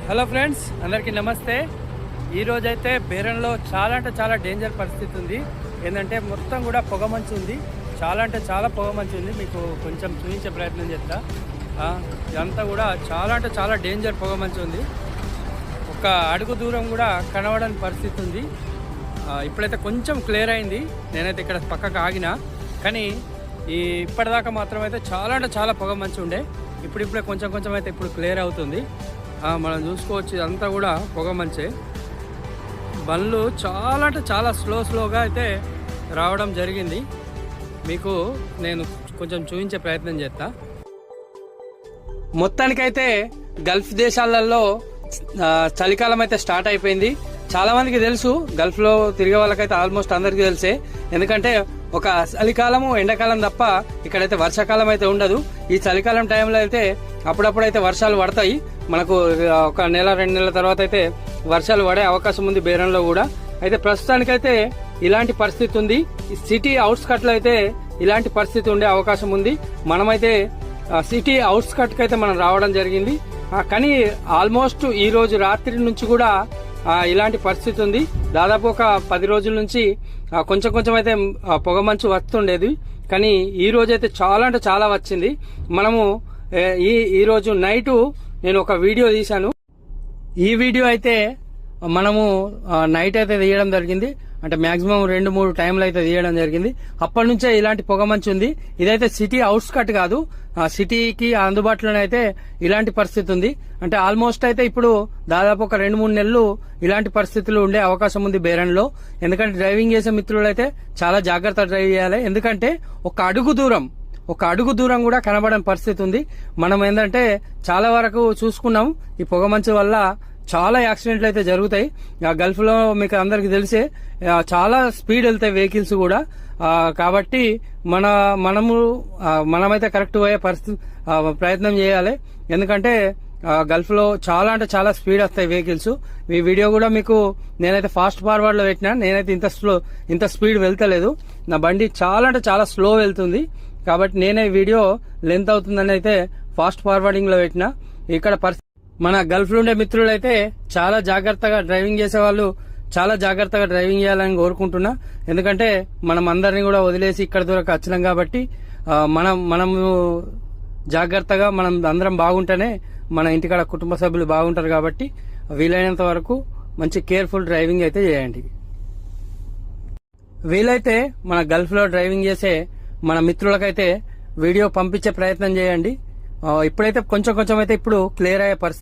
Hello friends, అందరికీ నమస్తే. ఈరోజైతే బేరంలో చాలా అంటే చాలా డేంజర్ పరిస్థితి ఉంది. ఏంటంటే మొత్తం కూడా పొగమంచు ఉంది. చాలా అంటే చాలా పొగమంచు ఉంది. మీకు కొంచెం చూపించే ప్రయత్నం చేస్తా. ఇదంతా కూడా చాలా అంటే చాలా డేంజర్ పొగమంచు ఉంది. ఒక అడుగు దూరం కూడా కనబడని పరిస్థితి ఉంది. ఇప్పుడైతే కొంచెం క్లియర్ అయింది. నేనైతే ఇక్కడ పక్కకు ఆగినా, కానీ ఇప్పటిదాకా మాత్రం అయితే చాలా అంటే చాలా పొగమంచు ఉండే. ఇప్పుడిప్పుడే కొంచెం కొంచెం అయితే ఇప్పుడు క్లియర్ అవుతుంది. మనం చూసుకోవచ్చు, ఇదంతా కూడా పొగమంచే. బండ్లు చాలా అంటే చాలా స్లోగా అయితే రావడం జరిగింది. మీకు నేను కొంచెం చూపించే ప్రయత్నం చేస్తా. మొత్తానికైతే గల్ఫ్ దేశాలలో చలికాలం అయితే స్టార్ట్ అయిపోయింది. చాలా మందికి తెలుసు, గల్ఫ్లో తిరిగే వాళ్ళకైతే ఆల్మోస్ట్ అందరికీ తెలిసే. ఎందుకంటే ఒక చలికాలము ఎండాకాలం తప్ప ఇక్కడైతే వర్షాకాలం అయితే ఉండదు. ఈ చలికాలం టైంలో అయితే అప్పుడప్పుడు అయితే వర్షాలు పడతాయి. మనకు ఒక నెల 2 నెలల తర్వాత అయితే వర్షాలు పడే అవకాశం ఉంది బేరంలో కూడా. అయితే ప్రస్తుతానికైతే ఇలాంటి పరిస్థితి ఉంది. సిటీ అవుట్స్కట్ లో అయితే ఇలాంటి పరిస్థితి ఉండే అవకాశం ఉంది. మనమైతే సిటీ అవుట్స్కట్ కి అయితే మనం రావడం జరిగింది. కానీ ఆల్మోస్ట్ ఈ రోజు రాత్రి నుంచి కూడా ఇలాంటి పరిస్థితి ఉంది. దాదాపు ఒక 10 రోజుల నుంచి కొంచెం కొంచెం అయితే పొగమంచు వస్తుండేది. కానీ ఈ రోజు అయితే చాలా అంటే చాలా వచ్చింది. మనము ఈ రోజు నైటు నేను ఒక వీడియో తీశాను. ఈ వీడియో అయితే మనము నైట్ అయితే తీయడం జరిగింది. అంటే మాక్సిమం 2-3 టైంలు అయితే తీయడం జరిగింది. అప్పటి నుంచే ఇలాంటి పొగమంచు ఉంది. ఇదైతే సిటీ అవుట్స్కట్ కాదు, సిటీకి అందుబాటులోనే అయితే ఇలాంటి పరిస్థితి ఉంది. అంటే ఆల్మోస్ట్ అయితే ఇప్పుడు దాదాపు ఒక 2-3 నెలలు ఇలాంటి పరిస్థితులు ఉండే అవకాశం ఉంది బేరంలో. ఎందుకంటే డ్రైవింగ్ చేసే మిత్రులు అయితే చాలా జాగ్రత్త డ్రైవ్ చేయాలి. ఎందుకంటే ఒక అడుగు దూరం కూడా కనబడని పరిస్థితి ఉంది. మనం ఏంటంటే చాలా వరకు చూసుకున్నాం, ఈ పొగమంచు వల్ల చాలా యాక్సిడెంట్లు అయితే జరుగుతాయి. గల్ఫ్ లో మీకు అందరికి తెలిసే చాలా స్పీడ్ వెళ్తాయి వెహికల్స్ కూడా. కాబట్టి మనమైతే కరెక్ట్ పోయే ప్రయత్నం చేయాలి. ఎందుకంటే గల్ఫ్ లో చాలా అంటే చాలా స్పీడ్ వస్తాయి వెహికల్స్. ఈ వీడియో కూడా మీకు నేనైతే ఫాస్ట్ ఫార్వర్డ్ లో పెట్టినా. నేనైతే ఇంత స్పీడ్ వెళ్తలేదు. నా బండి చాలా అంటే చాలా స్లో వెళ్తుంది. కాబట్టి నేనే వీడియో లెంత్ అవుతుందని అయితే ఫాస్ట్ ఫార్వర్డింగ్ లో పెట్టినా. ఇక్కడ మన గల్ఫ్ లో ఉండే మిత్రులు అయితే చాలా జాగ్రత్తగా డ్రైవింగ్ చేసే వాళ్ళు చాలా జాగ్రత్తగా డ్రైవింగ్ చేయాలని కోరుకుంటున్నా. ఎందుకంటే మనం అందరినీ కూడా వదిలేసి ఇక్కడ దూరకు వచ్చినాం కాబట్టి మనము జాగ్రత్తగా మనం అందరం బాగుంటేనే మన ఇంటికాడ కుటుంబ సభ్యులు బాగుంటారు. కాబట్టి వీలైనంత వరకు మంచి కేర్ఫుల్ డ్రైవింగ్ అయితే చేయండి. వీలైతే మన గల్ఫ్ లో డ్రైవింగ్ చేసే మన మిత్రులకైతే వీడియో పంపించే ప్రయత్నం చేయండి. ఇప్పుడైతే కొంచెం కొంచెం అయితే ఇప్పుడు క్లియర్ అయ్యే పరిస్థితి.